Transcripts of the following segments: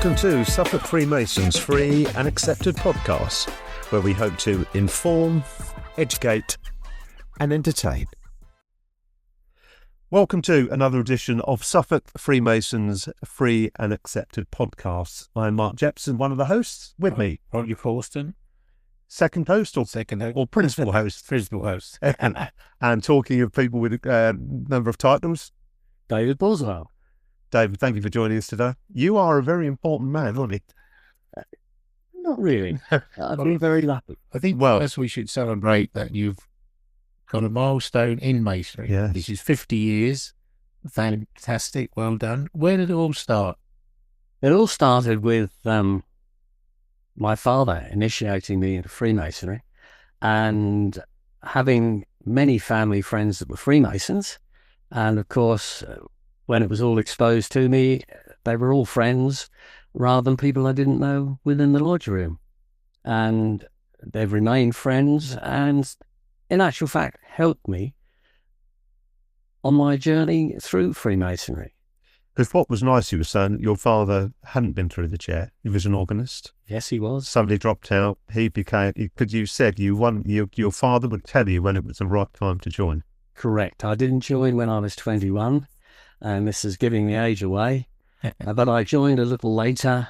Welcome to Suffolk Freemasons' free and accepted podcast, where we hope to inform, educate and entertain. Welcome to another edition of Suffolk Freemasons' free and accepted podcast. I'm Mark Jepson, one of the hosts. With me, Roger Forsten, second host or principal host. Principal host. And talking of people with a number of titles, David Boswell. David, thank you for joining us today. You are a very important man, aren't you? Not really. I've been very lucky. I think first we should celebrate that you've got a milestone in Masonry. Yes. This is 50 years. Fantastic. Well done. Where did it all start? It all started with my father initiating me into Freemasonry and having many family friends that were Freemasons. And of course, when it was all exposed to me, they were all friends rather than people I didn't know within the lodge room. And they've remained friends and, in actual fact, helped me on my journey through Freemasonry. Because what was nice, you were saying, your father hadn't been through the chair. He was an organist. Yes, he was. Somebody dropped out. He became, because you said your father would tell you when it was the right time to join. Correct. I didn't join when I was 21, and this is giving the age away. But I joined a little later,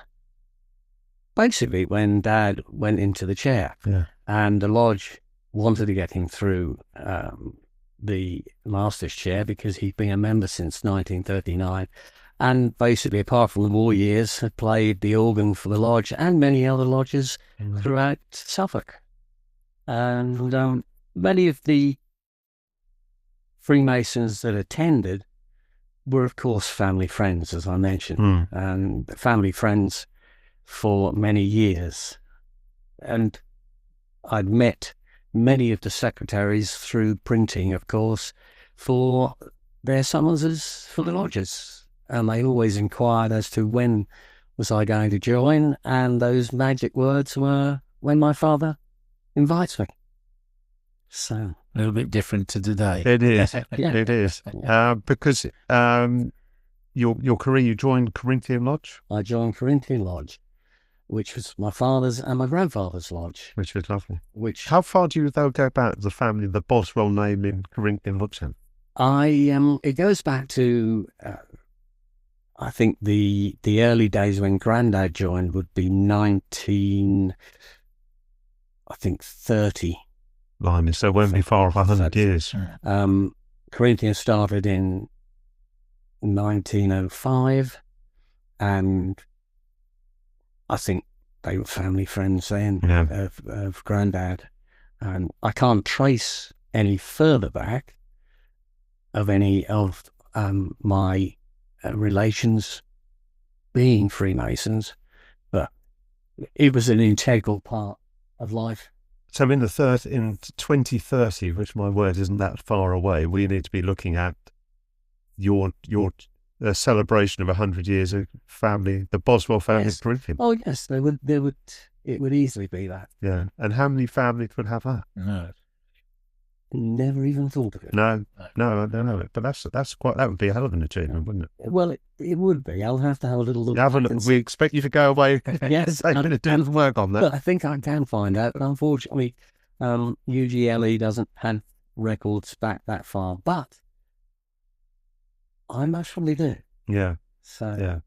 basically when Dad went into the chair. Yeah. And the lodge wanted to get him through the master's chair because he'd been a member since 1939. And basically, apart from the war years, had played the organ for the lodge and many other lodges throughout Suffolk. And many of the Freemasons that attended were, of course, family friends, as I mentioned, and family friends for many years. And I'd met many of the secretaries through printing, of course, for their summonses for the lodges. And they always inquired as to when was I going to join, and those magic words were, when my father invites me. So A little bit different to today. It is. Yeah. It is. Because your career, you joined Corinthian Lodge, I joined Corinthian Lodge, which was my father's and my grandfather's lodge. which was lovely. Which How far do you though go back to the family, the Boswell name in Corinthian Lodge? Then? it goes back to I think the early days when Grandad joined would be 1930. Blimey, so it won't be far off 100 years. Corinthian started in 1905, and I think they were family friends then of Grandad. And I can't trace any further back of any of my relations being Freemasons, but it was an integral part of life. So in 2030, which my word isn't that far away, we need to be looking at your celebration of 100 years of family, the Boswell family Yes. of Corinthian. Oh yes, it would easily be that. Yeah. And how many families would have that? No. Never even thought of it. No, I don't know it. But that would be a hell of an achievement, wouldn't it? Well, it would be. I'll have to have a little look. We expect you to go away. Yes, I'm going to do some work on that. But I think I can find out. But unfortunately, UGLE doesn't have records back that far. But I most probably do. Yeah. So Yeah.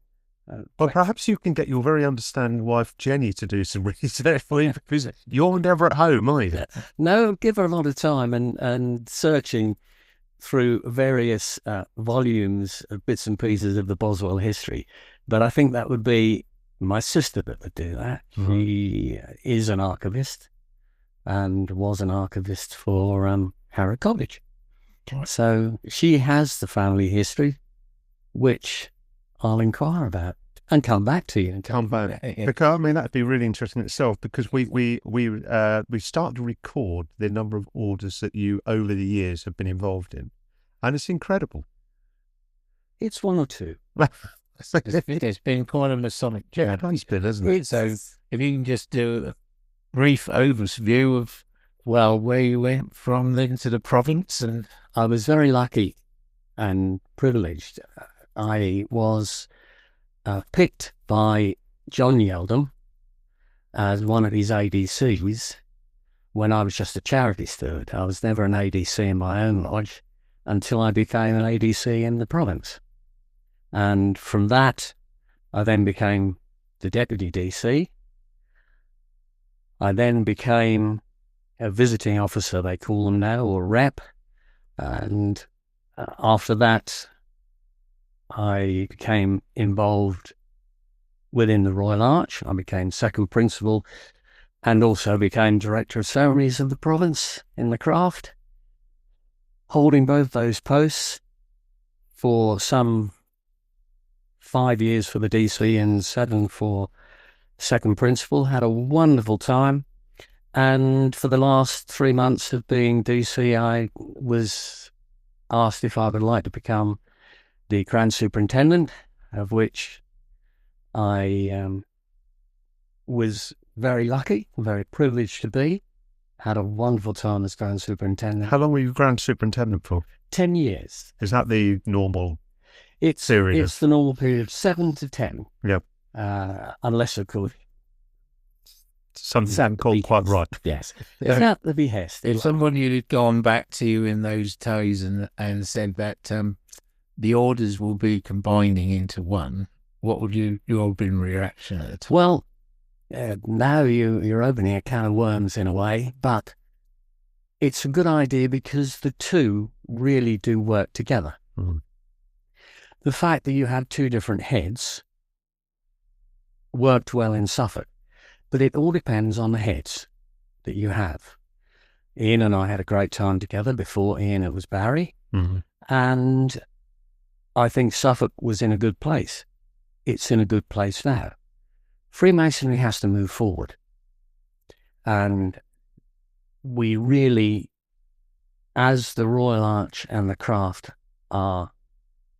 Well, perhaps you can get your very understanding wife Jenny to do some research for you, because you're never at home, are you? no, give her a lot of time and searching through various volumes of bits and pieces of the Boswell history. But I think that would be my sister that would do that. She is an archivist and was an archivist for Harrow College. So she has the family history, which I'll inquire about and come back to you. Come back. Because I mean, that'd be really interesting in itself, because we start to record the number of orders that you over the years have been involved in, and it's incredible. It's one or two. It's been quite a Masonic journey. It's been, isn't it? So if you can just do a brief overview of, where you went from then to the province. And I was very lucky and privileged. I was picked by John Yeldon as one of his ADCs when I was just a charity steward. I was never an ADC in my own lodge until I became an ADC in the province. And from that, I then became the deputy DC. I then became a visiting officer, they call them now, or rep. And after that, I became involved within the Royal Arch. I became second principal and also became director of ceremonies of the province in the craft, holding both those posts for some 5 years for the DC and 7 for second principal. Had a wonderful time. And for the last 3 months of being DC, I was asked if I would like to become the Grand Superintendent, of which I was very lucky, very privileged to be. Had a wonderful time as Grand Superintendent. How long were you Grand Superintendent for? 10 years. Is that the normal It's the normal period, 7 to 10. Yep. Unless, of course, something called quite right. Yes. It's at the behest. If somebody had gone back to you in those days and said that the orders will be combining into one, what would your open reaction at it? Well, now you're opening a can of worms in a way, but it's a good idea because the two really do work together. Mm. The fact that you had 2 different heads worked well in Suffolk, but it all depends on the heads that you have. Ian and I had a great time together. Before Ian, it was Barry. Mm-hmm. And I think Suffolk was in a good place. It's in a good place now. Freemasonry has to move forward. And we really, as the Royal Arch and the craft are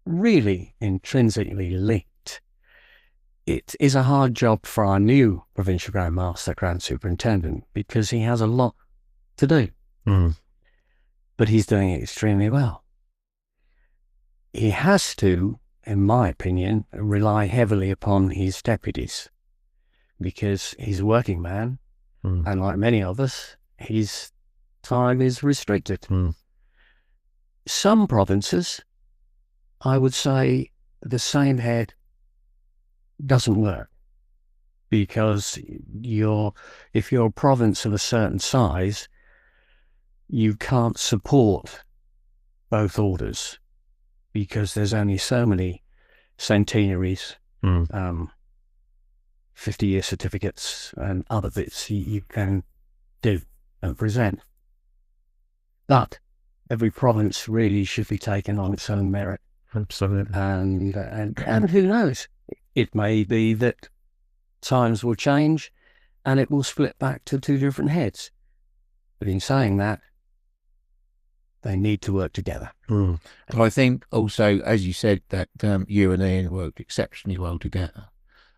really intrinsically linked, it is a hard job for our new Provincial Grand Master, Grand Superintendent, because he has a lot to do. Mm. But he's doing it extremely well. He has to, in my opinion, rely heavily upon his deputies, because he's a working man, and like many of us, his time is restricted. Mm. Some provinces, I would say, the same head doesn't work, because if you're a province of a certain size, you can't support both orders because there's only so many centenaries, 50-year certificates and other bits you can do and present. But every province really should be taken on its own merit. Absolutely. And who knows? It may be that times will change and it will split back to 2 different heads. But in saying that, they need to work together. But I think also, as you said, that you and Ian worked exceptionally well together.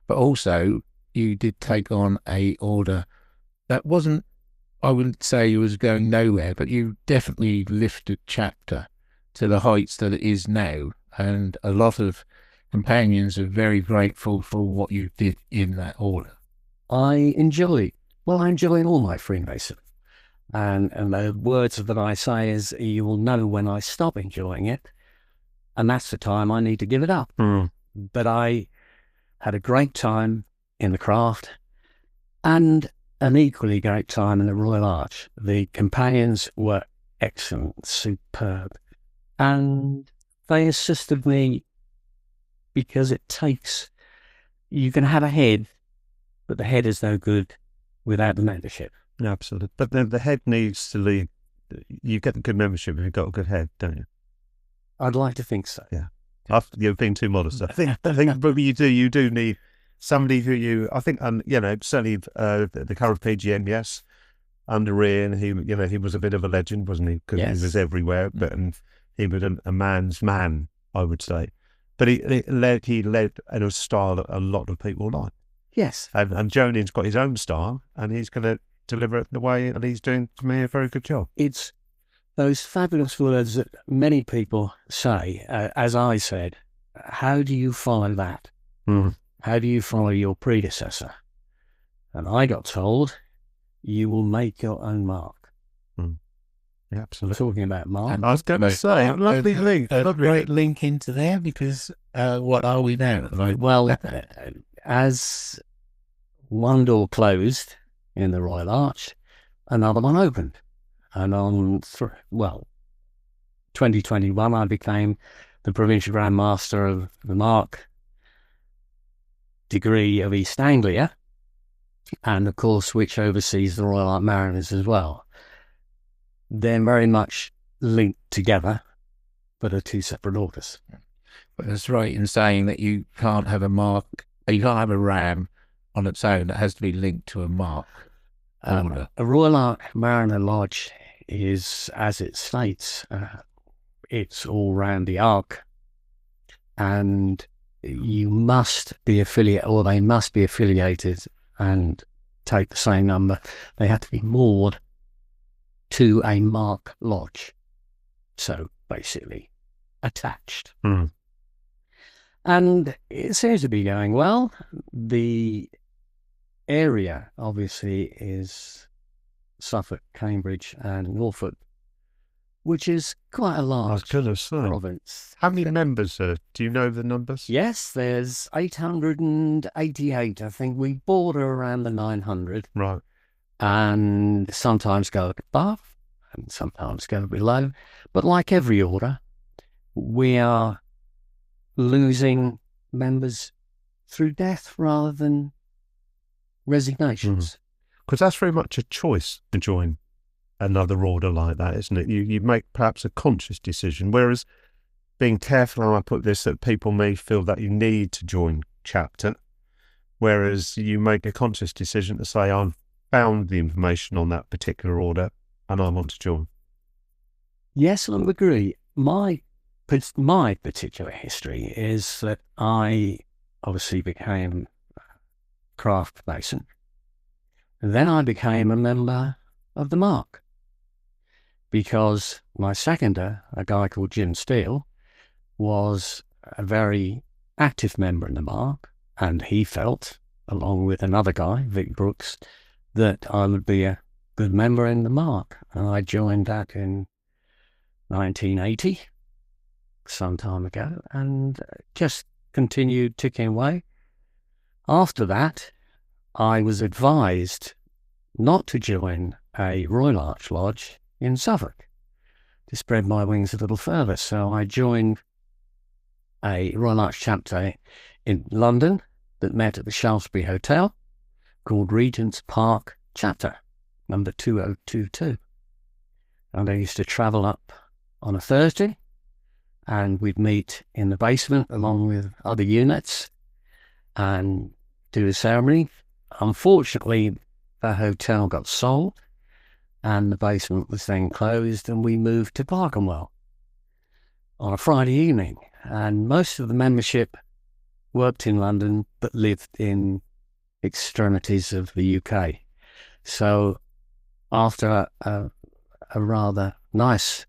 But also, you did take on a order that wasn't, I wouldn't say it was going nowhere, but you definitely lifted chapter to the heights that it is now. And a lot of companions are very grateful for what you did in that order. I enjoy all my Freemasonry. And the words that I say is, you will know when I stop enjoying it, and that's the time I need to give it up. But I had a great time in the craft and an equally great time in the Royal Arch. The companions were excellent, superb, and they assisted me because you can have a head, but the head is no good without the membership. Absolutely. But then the head needs to lead. You get a good membership if you've got a good head, don't you? I'd like to think so. Yeah. You're being too modest. I think but you do need somebody who certainly the current PGM, yes, under Ian, he was a bit of a legend, wasn't he? Because he was everywhere, but he was a man's man, I would say. But he led in a style that a lot of people like. Yes. And Jonian's got his own style, and he's going to deliver it the way, and he's doing, to me, a very good job. It's those fabulous words that many people say, as I said, how do you follow that? how do you follow your predecessor? And I got told, you will make your own mark. Yeah, We're absolutely. talking about mark. I was going to say, lovely link. A great link into there, because what are we now? Like, Well, as one door closed in the Royal Arch, another one opened. And on, 2021, I became the Provincial Grand Master of the Mark degree of East Anglia, and of course, which oversees the Royal Arch Mariners as well. They're very much linked together, but are two separate orders. but that's right in saying that you can't have a mark, you can't have a ram on its own. It has to be linked to a mark. A Royal Arch Mariner Lodge is, as it states, it's all round the arc, and you must be affiliated, or they must be affiliated and take the same number. They have to be moored to a mark lodge, so basically attached. And it seems to be going well. The area obviously is Suffolk, Cambridge and Norfolk, which is quite a I was large going to say, province. how many members, do you know the numbers? Yes, there's 888. I think we border around the 900, Right. and sometimes go above and sometimes go below. But like every order, we are losing members through death rather than resignations. Because that's very much a choice to join another order like that, isn't it? You make perhaps a conscious decision, whereas being careful how I put this, that people may feel that you need to join chapter, whereas you make a conscious decision to say, I've found the information on that particular order and I want to join. Yes, I would agree. My particular history is that I obviously became a craft mason. Then I became a member of the Mark, because my seconder, a guy called Jim Steele, was a very active member in the Mark, and he felt, along with another guy, Vic Brooks, that I would be a good member in the Mark. And I joined that in 1980, some time ago, and just continued ticking away. After that, I was advised not to join a Royal Arch Lodge in Suffolk, to spread my wings a little further. So I joined a Royal Arch chapter in London that met at the Shaftesbury Hotel, called Regent's Park Chapter, number 2022. And I used to travel up on a Thursday, and we'd meet in the basement along with other units and do the ceremony. Unfortunately, the hotel got sold and the basement was then closed, and we moved to Clerkenwell on a Friday evening. And most of the membership worked in London but lived in extremities of the UK. So after a rather nice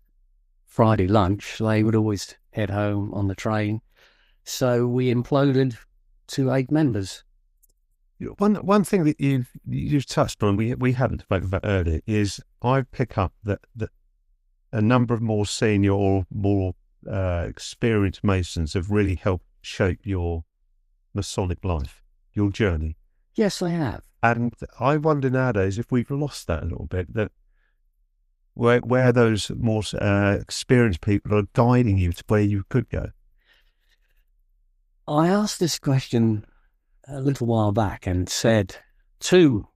Friday lunch, they would always head home on the train. So we imploded to 8 members. One thing that you've touched on, we hadn't spoken about earlier, is I pick up that a number of more senior or more experienced Masons have really helped shape your Masonic life, your journey. Yes, they have. And I wonder nowadays if we've lost that a little bit, that where those more experienced people are guiding you to where you could go. I asked this question a little while back and said to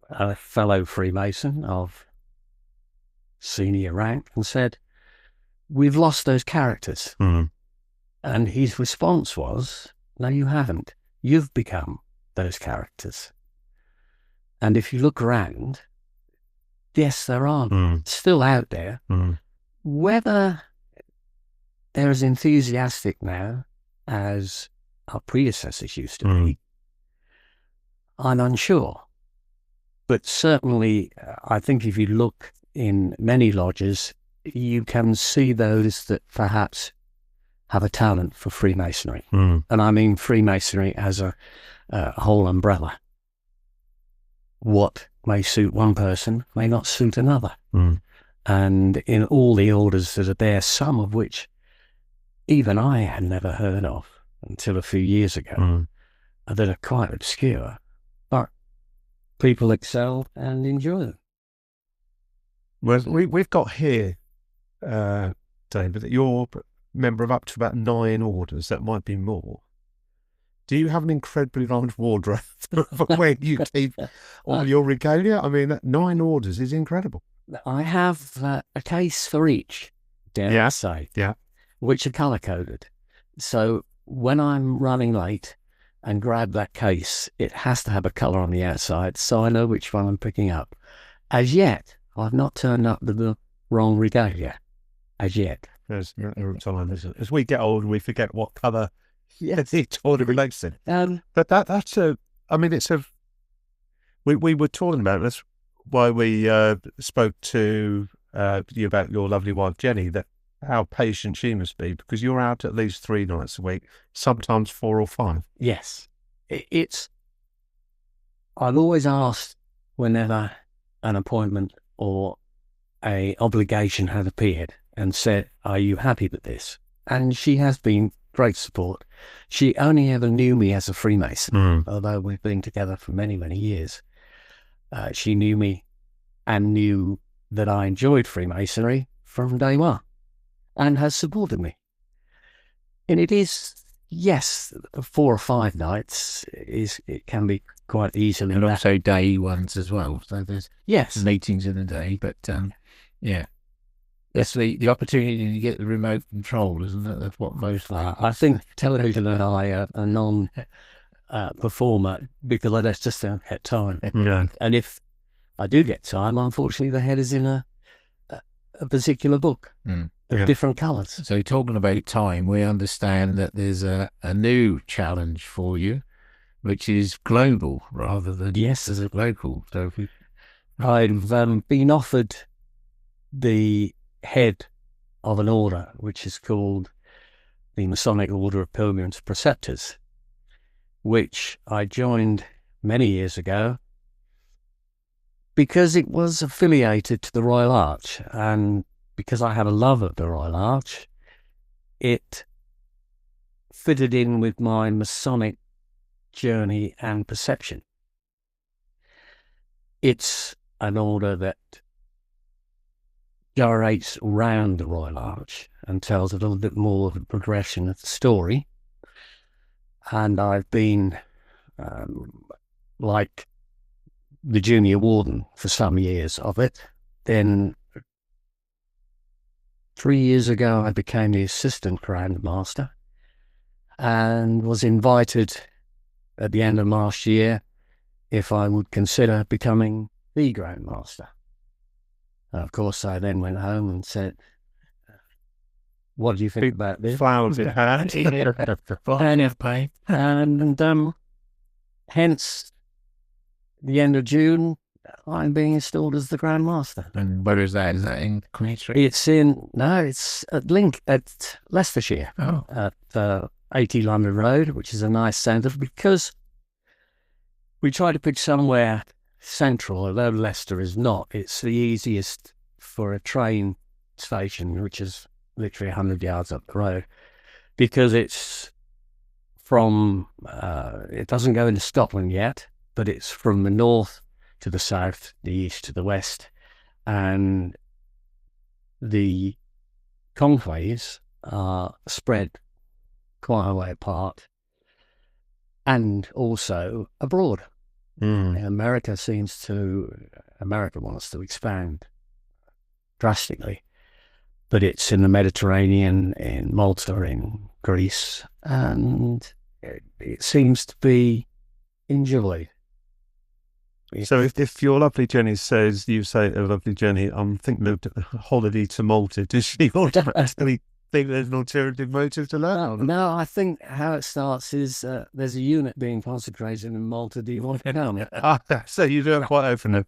a fellow Freemason of senior rank, and said, we've lost those characters. And his response was, no, you haven't. You've become those characters. And if you look around, yes, there are still out there. Whether they're as enthusiastic now as our predecessors used to be, I'm unsure. But certainly, I think if you look in many lodges, you can see those that perhaps have a talent for Freemasonry. Mm. And I mean Freemasonry as a whole umbrella. What may suit one person may not suit another. Mm. And in all the orders that are there, some of which even I had never heard of until a few years ago, that are quite obscure, but people excel and enjoy them. Well, we've got here, David, that you're a member of up to about 9 orders. That might be more. Do you have an incredibly large wardrobe for where you keep all your regalia? I mean, 9 orders is incredible. I have a case for each, dare I say, which are colour-coded. So when I'm running late and grab that case, it has to have a colour on the outside so I know which one I'm picking up. As yet, I've not turned up with the wrong regalia. As yet. There's no time, is it? As we get older, we forget what colour each order relates to. But that's we were talking about this why we spoke to you about your lovely wife Jenny, that how patient she must be, because you're out at least 3 nights a week, sometimes 4 or 5. Yes, I've always asked whenever an appointment or a obligation had appeared and said, "Are you happy with this?" And she has been great support. She only ever knew me as a Freemason, although we've been together for many, many years. She knew me and knew that I enjoyed Freemasonry from day one and has supported me. And it is, yes, 4 or 5 nights it can be quite easily. And also day ones as well. So there's meetings in the day, but that's the opportunity to get the remote control, isn't it? That's what most. I think television and I are a non-performer because I just don't get time. Yeah. And if I do get time, unfortunately, the head is in a particular book of different colours. So talking about time, we understand that there's a new challenge for you, which is global rather than as a local. So I've been offered the head of an order which is called the Masonic Order of Pilgrims Preceptors, which I joined many years ago because it was affiliated to the Royal Arch, and because I had a love of the Royal Arch, it fitted in with my Masonic journey and perception. It's an order that gyrates around the Royal Arch and tells a little bit more of the progression of the story. And I've been like the junior warden for some years of it. Then 3 years ago, I became the assistant Grand Master and was invited at the end of last year if I would consider becoming the Grand Master. Of course, I then went home and said, "What do you think about this?" Flowers in hand. And hence, the end of June, I'm being installed as the Grand Master. And where is that? Is that in Queen Street? It's at Leicestershire, at 80 London Road, which is a nice centre, because we try to pitch somewhere central, although Leicester is not. It's the easiest for a train station, which is literally 100 yards up the road, because it's from, it doesn't go into Scotland yet, but it's from the north to the south, the east to the west, and the conclaves are spread quite a way apart and also abroad. America wants to expand drastically, but it's in the Mediterranean, in Malta, in Greece, and it seems to be enjoyed. So if your lovely Jenny says, you say, "Oh, lovely Jenny, I'm thinking of a holiday to Malta," does she automatically think there's an alternative motive to that? No, I think how it starts is there's a unit being consecrated in Malta. Do you want to come? So you do it quite openly.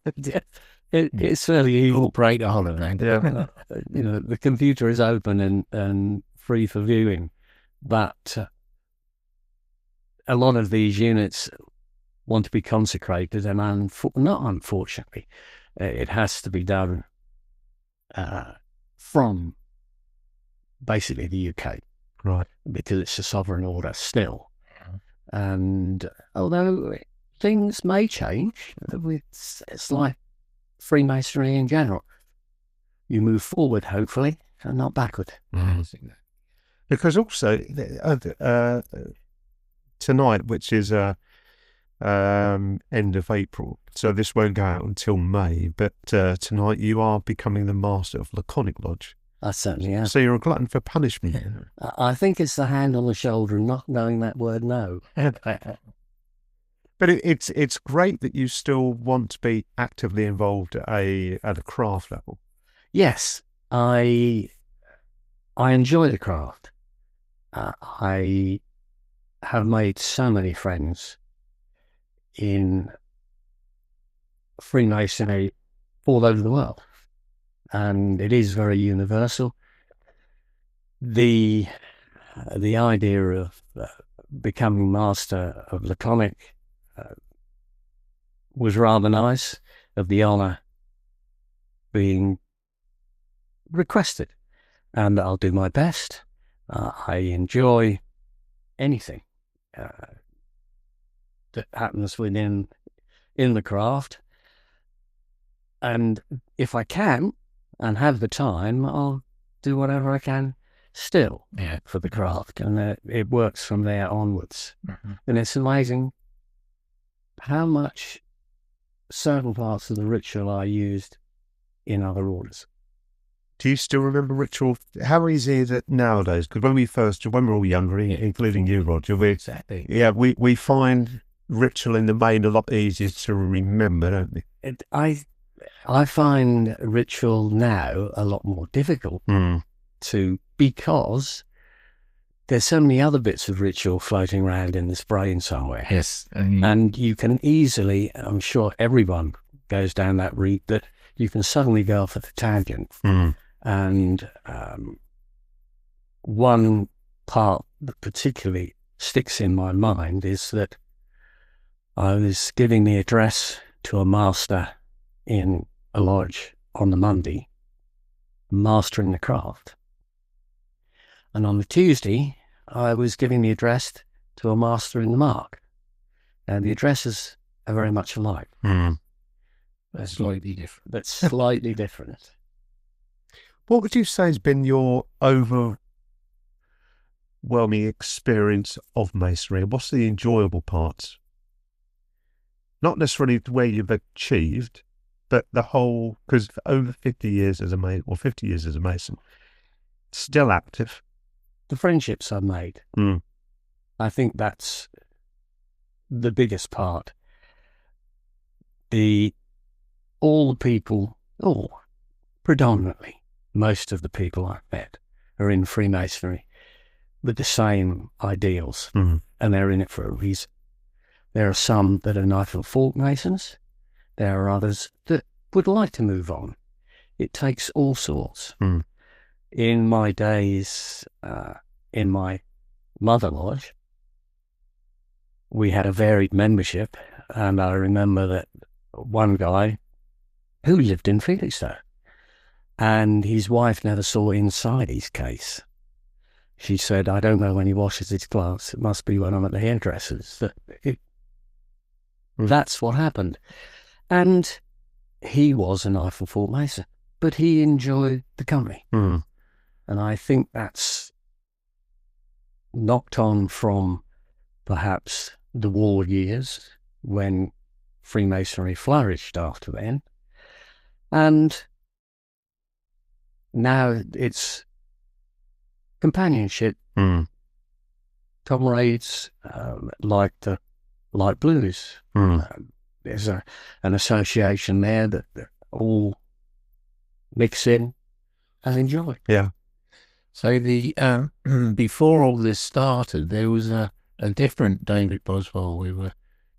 It's fairly easy. Break the holiday. The computer is open and free for viewing. but a lot of these units want to be consecrated, and not unfortunately, it has to be done from basically the UK, right? Because it's a sovereign order still. And although things may change, it's like Freemasonry in general. You move forward, hopefully, and not backward. Because also tonight, which is end of April, so this won't go out until May, but tonight you are becoming the master of Laconic Lodge. I certainly am. So you're a glutton for punishment. I think it's the hand on the shoulder and not knowing that word no. But it's great that you still want to be actively involved at a craft level. Yes, I enjoy the craft. I have made so many friends in Freemasonry all over the world, and it is very universal. The idea of becoming master of Laconic was rather nice, of the honour being requested, and I'll do my best. I enjoy anything that happens in the craft, and if I can and have the time, I'll do whatever I can still for the craft, and it works from there onwards. And it's amazing how much certain parts of the ritual are used in other orders. Do you still remember ritual? How easy is it nowadays? Because when we're all younger, including you, Roger, we find ritual in the main a lot easier to remember, don't we? I find ritual now a lot more difficult because there's so many other bits of ritual floating around in this brain somewhere. Yes. And you can easily, I'm sure everyone goes down that route, that you can suddenly go off at a tangent. And one part that particularly sticks in my mind is that I was giving the address to a master in a lodge on the Monday, mastering the craft. And on the Tuesday, I was giving the address to a master in the mark. And the addresses are very much alike. That's slightly different. But slightly different. What would you say has been your overwhelming experience of Masonry? What's the enjoyable parts? Not necessarily where you've achieved, but the whole, because for over 50 years as a Mason, or 50 years as a Mason, still active. The friendships I've made. I think that's the biggest part. All the people, predominantly, most of the people I've met are in Freemasonry with the same ideals, and they're in it for a reason. There are some that are knife and fork Masons. There are others that would like to move on. It takes all sorts. In my days, in my mother lodge, we had a varied membership, and I remember that one guy who lived in Felixstowe, and his wife never saw inside his case. She said, "I don't know when he washes his gloves. It must be when I'm at the hairdresser's." That's what happened. And he was a knife and fork Mason, but he enjoyed the company. And I think that's knocked on from perhaps the war years when Freemasonry flourished after then. And now it's companionship, comrades, like the light blues. There's an association there that all mix in and enjoy. Yeah. So before all this started, there was a different David Boswell we were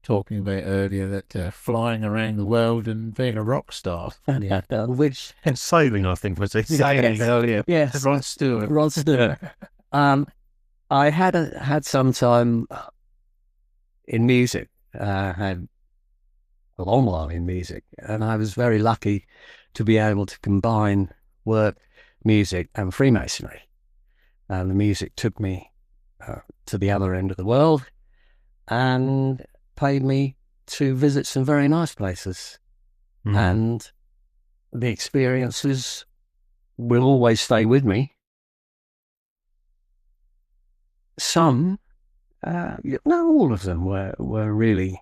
talking about earlier, that flying around the world and being a rock star. Which And sailing, I think, was it? Sailing earlier. Yes. Rod Stewart. Rod Stewart. I had some time in music. Had a long while in music, and I was very lucky to be able to combine work, music, and Freemasonry. And the music took me to the other end of the world and paid me to visit some very nice places. And the experiences will always stay with me. Some, not all of them were really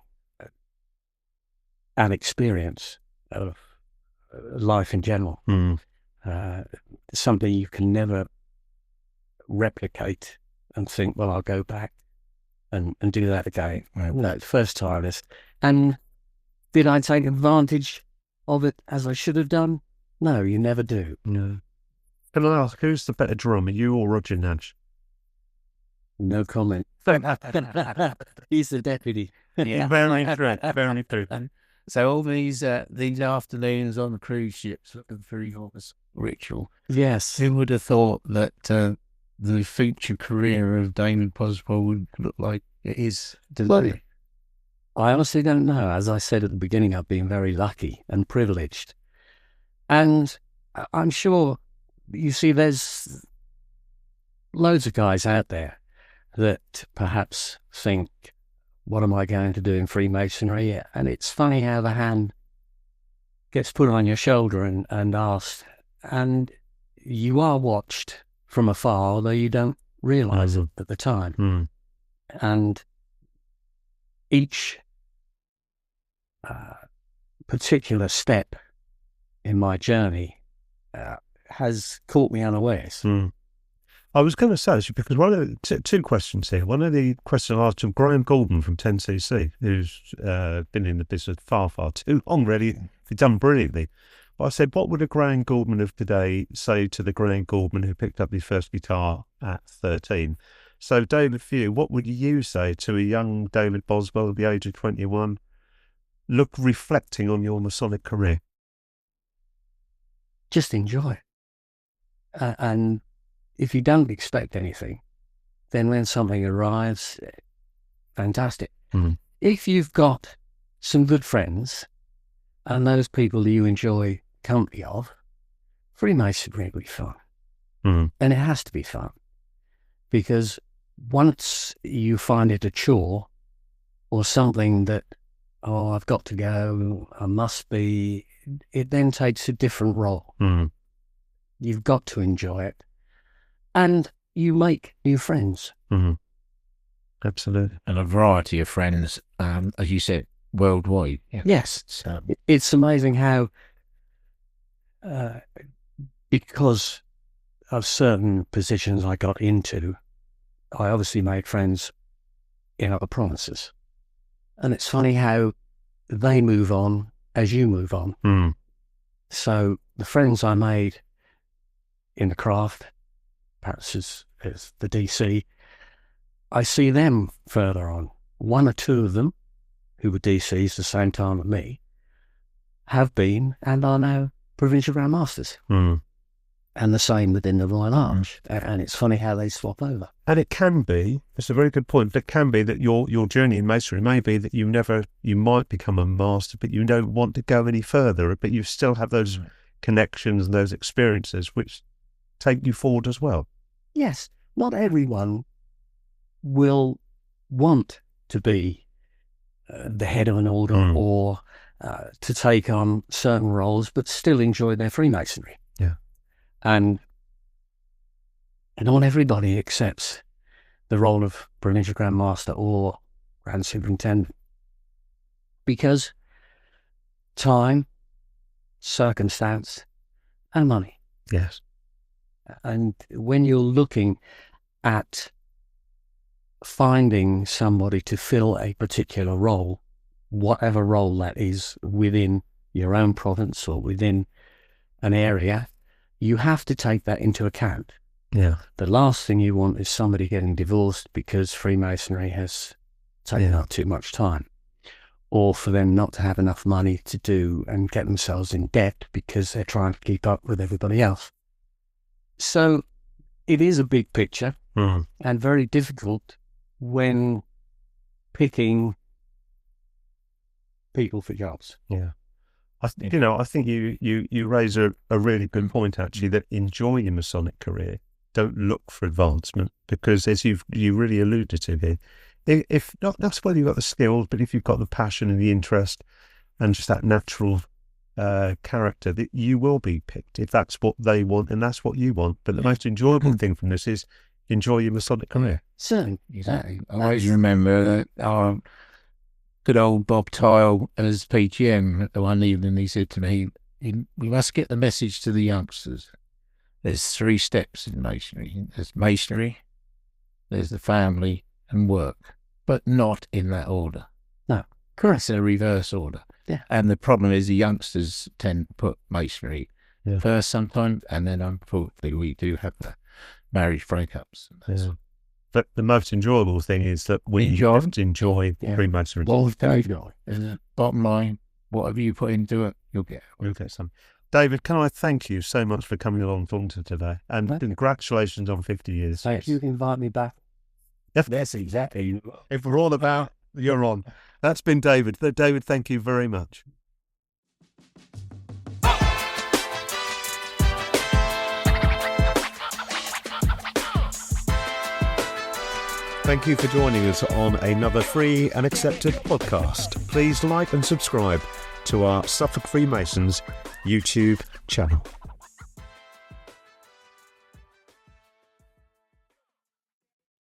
an experience of life in general. Something you can never replicate and think, well, I'll go back and do that again. Right. No, the first time is. And did I take advantage of it as I should have done? No, you never do. No. Can I ask, who's the better drummer, you or Roger Nash? No comment. He's the deputy. Yeah, very true. Very true. So all these afternoons on the cruise ships looking for your ritual. Yes. Who would have thought that the future career of David Boswell would look like it is today? I honestly don't know. As I said at the beginning, I've been very lucky and privileged. And I'm sure, you see, there's loads of guys out there that perhaps think, what am I going to do in Freemasonry? And it's funny how the hand gets put on your shoulder and asked, and you are watched from afar, although you don't realise it at the time. And each particular step in my journey has caught me unawares. I was going to say, because one of the two questions here. One of the questions I asked from Graham Goldman from 10cc, who's been in the business far, far too long, really. He's done brilliantly. But I said, what would a Graham Goldman of today say to the Graham Goldman who picked up his first guitar at 13? So, David, for you, what would you say to a young David Boswell at the age of 21, reflecting on your Masonic career? Just enjoy. And if you don't expect anything, then when something arrives, fantastic. If you've got some good friends and those people you enjoy company of, Freemasonry will be fun. And it has to be fun, because once you find it a chore or something that, oh, I've got to go, I must be, it then takes a different role. You've got to enjoy it. And you make new friends. Absolutely. And a variety of friends, as you said, worldwide. Yeah. Yes. It's amazing how, because of certain positions I got into, I obviously made friends in other provinces. And it's funny how they move on as you move on. So the friends I made in the craft, perhaps as the DC, I see them further on. One or two of them, who were DCs the same time as me, have been and are now Provincial Grand Masters. And the same within the Royal Arch. And it's funny how they swap over. And it can be, it's a very good point, it can be that your journey in Masonry may be that you might become a master, but you don't want to go any further, but you still have those connections and those experiences which take you forward as well. Yes, not everyone will want to be the head of an order or to take on certain roles, but still enjoy their Freemasonry. Yeah. And not everybody accepts the role of Provincial Grand Master or Grand Superintendent, because time, circumstance, and money. Yes. And when you're looking at finding somebody to fill a particular role, whatever role that is within your own province or within an area, you have to take that into account. Yeah. The last thing you want is somebody getting divorced because Freemasonry has taken up too much time, or for them not to have enough money to do and get themselves in debt because they're trying to keep up with everybody else. So it is a big picture. and very difficult when picking people for jobs. Yeah. I think you raise a really good point, actually, that enjoy your Masonic career. Don't look for advancement, because as you really alluded to here, if not that's whether you've got the skills, but if you've got the passion and the interest and just that natural character, that you will be picked if that's what they want and that's what you want. But the most enjoyable thing from this is enjoy your Masonic career. Certainly. Exactly. I always remember that our good old Bob Tile as PGM, one evening he said to me, we must get the message to the youngsters. There's 3 steps in masonry. There's masonry, there's the family, and work, but not in that order. No, correct. It's a reverse order. Yeah. And the problem is the youngsters tend to put masonry first sometimes, and then unfortunately we do have the marriage breakups. Yeah. But the most enjoyable thing is that we have to enjoy Freemasonry. Well, and bottom line, whatever you put into it, you'll get some. David, can I thank you so much for coming along to today, and congratulations on 50 years. Thanks. You can invite me back. That's exactly. If we're all about, you're on. That's been David. David, thank you very much. Thank you for joining us on another free and accepted podcast. Please like and subscribe to our Suffolk Freemasons YouTube channel.